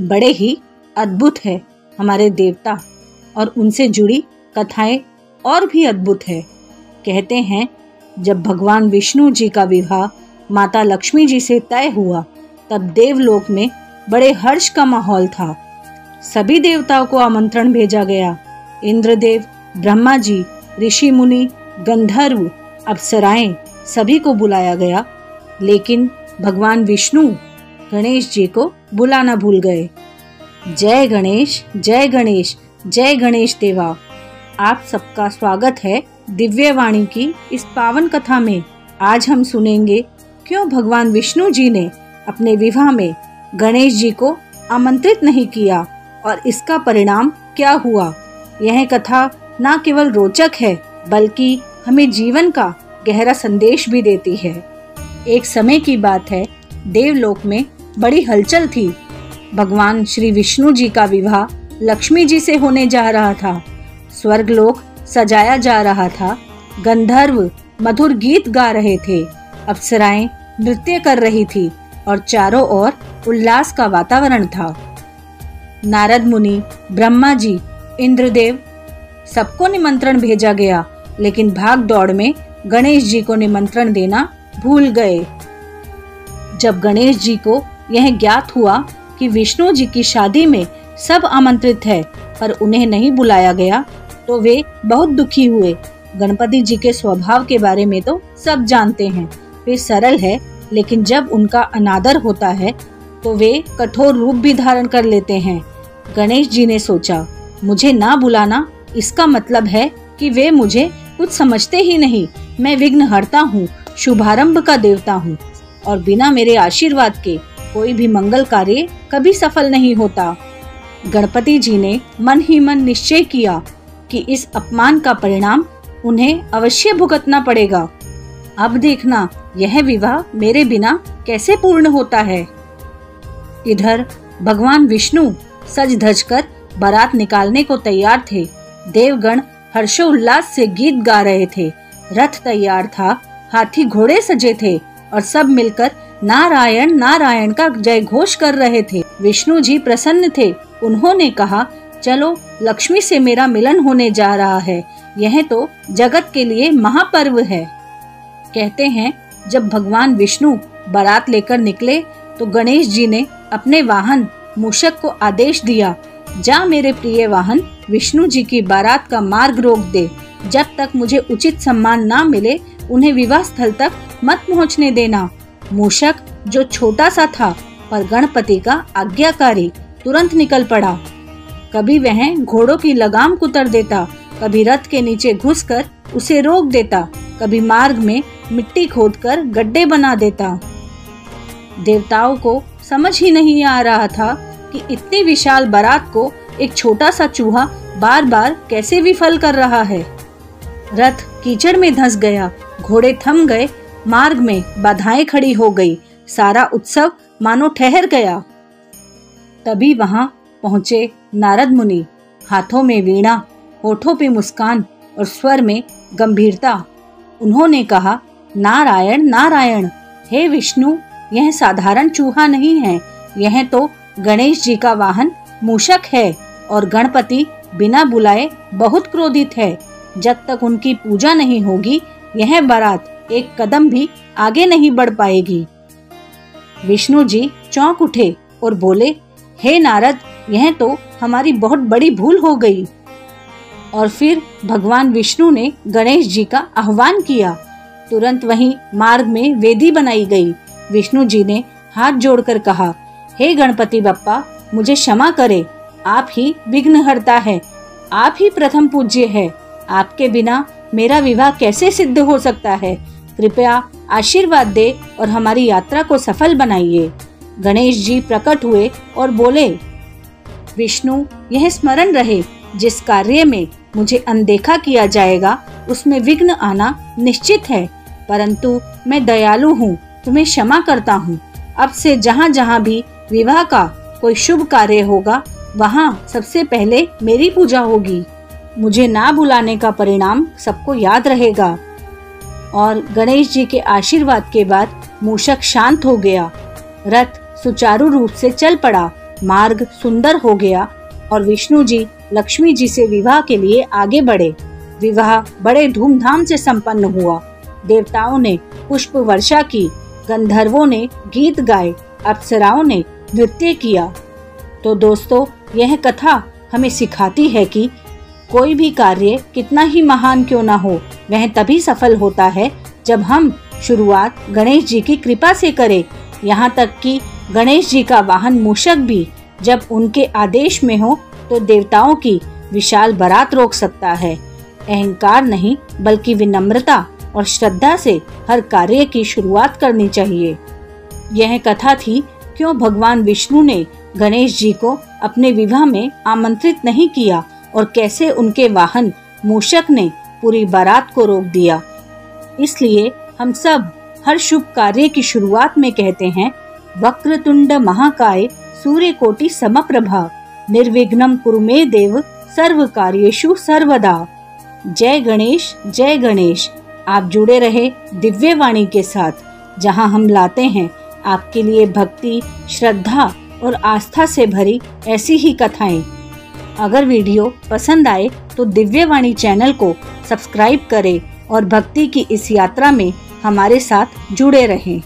बड़े ही अद्भुत है हमारे देवता और उनसे जुड़ी कथाएं और भी अद्भुत है। कहते हैं जब भगवान विष्णु जी का विवाह माता लक्ष्मी जी से तय हुआ तब देवलोक में बड़े हर्ष का माहौल था। सभी देवताओं को आमंत्रण भेजा गया। इंद्रदेव, ब्रह्मा जी, ऋषि मुनि, गंधर्व, अप्सराएं सभी को बुलाया गया, लेकिन भगवान विष्णु गणेश जी को बुलाना भूल गए। जय गणेश, जय गणेश, जय गणेश देवा। आप सबका स्वागत है दिव्य वाणी की इस पावन कथा में। आज हम सुनेंगे क्यों भगवान विष्णु जी ने अपने विवाह में गणेश जी को आमंत्रित नहीं किया और इसका परिणाम क्या हुआ। यह कथा न केवल रोचक है बल्कि हमें जीवन का गहरा संदेश भी देती है। एक समय की बात है, देवलोक में बड़ी हलचल थी। भगवान श्री विष्णु जी का विवाह लक्ष्मी जी से होने जा रहा था। स्वर्गलोक सजाया जा रहा था। गंधर्व मधुर गीत गा रहे थे, अप्सराएं नृत्य कर रही थी और चारों ओर उल्लास का वातावरण था। नारद मुनि, ब्रह्मा जी, इंद्रदेव सबको निमंत्रण भेजा गया, लेकिन भाग दौड़ में गणेश जी को निमंत्रण देना भूल गए। जब गणेश जी को यह ज्ञात हुआ कि विष्णु जी की शादी में सब आमंत्रित है पर उन्हें नहीं बुलाया गया तो वे बहुत दुखी हुए। गणपति जी के स्वभाव के बारे में तो सब जानते हैं, वे सरल है, लेकिन जब उनका अनादर होता है तो वे कठोर रूप भी धारण कर लेते हैं। गणेश जी ने सोचा, मुझे ना बुलाना इसका मतलब है कि वे मुझे कुछ समझते ही नहीं। मैं विघ्नहर्ता हूँ, शुभारंभ का देवता हूँ और बिना मेरे आशीर्वाद के कोई भी मंगल कार्य कभी सफल नहीं होता। गणपति जी ने मन ही मन निश्चय किया कि इस अपमान का परिणाम उन्हें अवश्य भुगतना पड़ेगा। अब देखना यह विवाह मेरे बिना कैसे पूर्ण होता है। इधर भगवान विष्णु सज धज कर बारात निकालने को तैयार थे। देवगण हर्षोल्लास से गीत गा रहे थे। रथ तैयार था, हाथी घोड़े सजे थे और सब मिलकर नारायण नारायण का जय घोष कर रहे थे। विष्णु जी प्रसन्न थे। उन्होंने कहा, चलो लक्ष्मी से मेरा मिलन होने जा रहा है। यह तो जगत के लिए महापर्व है। कहते हैं जब भगवान विष्णु बारात लेकर निकले तो गणेश जी ने अपने वाहन मूषक को आदेश दिया, जा मेरे प्रिय वाहन, विष्णु जी की बारात का मार्ग रोक दे। जब तक मुझे उचित सम्मान ना मिले उन्हें विवाह स्थल तक मत पहुंचने देना। मूषक जो छोटा सा था पर गणपति का आज्ञाकारी तुरंत निकल पड़ा। कभी वह घोड़ों की लगाम कुतर देता, कभी रथ के नीचे घुसकर उसे रोक देता, कभी मार्ग में मिट्टी खोदकर गड्ढे बना देता। देवताओं को समझ ही नहीं आ रहा था कि इतनी विशाल बारात को एक छोटा सा चूहा बार बार कैसे विफल कर रहा है। रथ कीचड़ में धंस गया, घोड़े थम गए, मार्ग में बाधाएं खड़ी हो गई, सारा उत्सव मानो ठहर गया। तभी वहां पहुंचे नारद मुनि, हाथों में वीणा, होठों पे मुस्कान और स्वर में गंभीरता। उन्होंने कहा, नारायण नारायण, हे विष्णु, यह साधारण चूहा नहीं है, यह तो गणेश जी का वाहन मूषक है और गणपति बिना बुलाए बहुत क्रोधित है। जब तक उनकी पूजा नहीं होगी यह बारात एक कदम भी आगे नहीं बढ़ पाएगी। विष्णु जी चौंक उठे और बोले, हे नारद, यह तो हमारी बहुत बड़ी भूल हो गई। और फिर भगवान विष्णु ने गणेश जी का आह्वान किया। तुरंत वहीं मार्ग में वेदी बनाई गई। विष्णु जी ने हाथ जोड़कर कहा, हे गणपति बप्पा, मुझे क्षमा करे, आप ही विघ्नहर्ता है, आप ही प्रथम पूज्य है। आपके बिना मेरा विवाह कैसे सिद्ध हो सकता है। कृपया आशीर्वाद दे और हमारी यात्रा को सफल बनाइए। गणेश जी प्रकट हुए और बोले, विष्णु, यह स्मरण रहे, जिस कार्य में मुझे अनदेखा किया जाएगा उसमें विघ्न आना निश्चित है, परंतु मैं दयालु हूँ, तुम्हें क्षमा करता हूँ। अब से जहाँ जहाँ भी विवाह का कोई शुभ कार्य होगा वहाँ सबसे पहले मेरी पूजा होगी। मुझे ना बुलाने का परिणाम सबको याद रहेगा। और गणेश जी के आशीर्वाद के बाद मूषक शांत हो गया। रथ सुचारू रूप से चल पड़ा। मार्ग सुंदर हो गया और विष्णु जी लक्ष्मी जी से विवाह के लिए आगे बढ़े। विवाह बड़े धूमधाम से संपन्न हुआ। देवताओं ने पुष्प वर्षा की, गंधर्वों ने गीत गाए, अप्सराओं ने नृत्य किया। तो दोस्तों, यह कथा हमें सिखाती है कि कोई भी कार्य कितना ही महान क्यों ना हो, वह तभी सफल होता है जब हम शुरुआत गणेश जी की कृपा से करें। यहाँ तक कि गणेश जी का वाहन मूषक भी जब उनके आदेश में हो तो देवताओं की विशाल बारात रोक सकता है। अहंकार नहीं बल्कि विनम्रता और श्रद्धा से हर कार्य की शुरुआत करनी चाहिए। यह कथा थी क्यों भगवान विष्णु ने गणेश जी को अपने विवाह में आमंत्रित नहीं किया और कैसे उनके वाहन मूषक ने पूरी बारात को रोक दिया। इसलिए हम सब हर शुभ कार्य की शुरुआत में कहते हैं, वक्रतुंड महाकाय सूर्यकोटि समप्रभा निर्विघ्नं कुरु मे देव सर्व कार्येषु सर्वदा। जय गणेश, जय गणेश। आप जुड़े रहे दिव्य वाणी के साथ, जहां हम लाते हैं आपके लिए भक्ति, श्रद्धा और आस्था से भरी ऐसी ही कथाएं। अगर वीडियो पसंद आए तो दिव्य वाणी चैनल को सब्सक्राइब करें और भक्ति की इस यात्रा में हमारे साथ जुड़े रहें।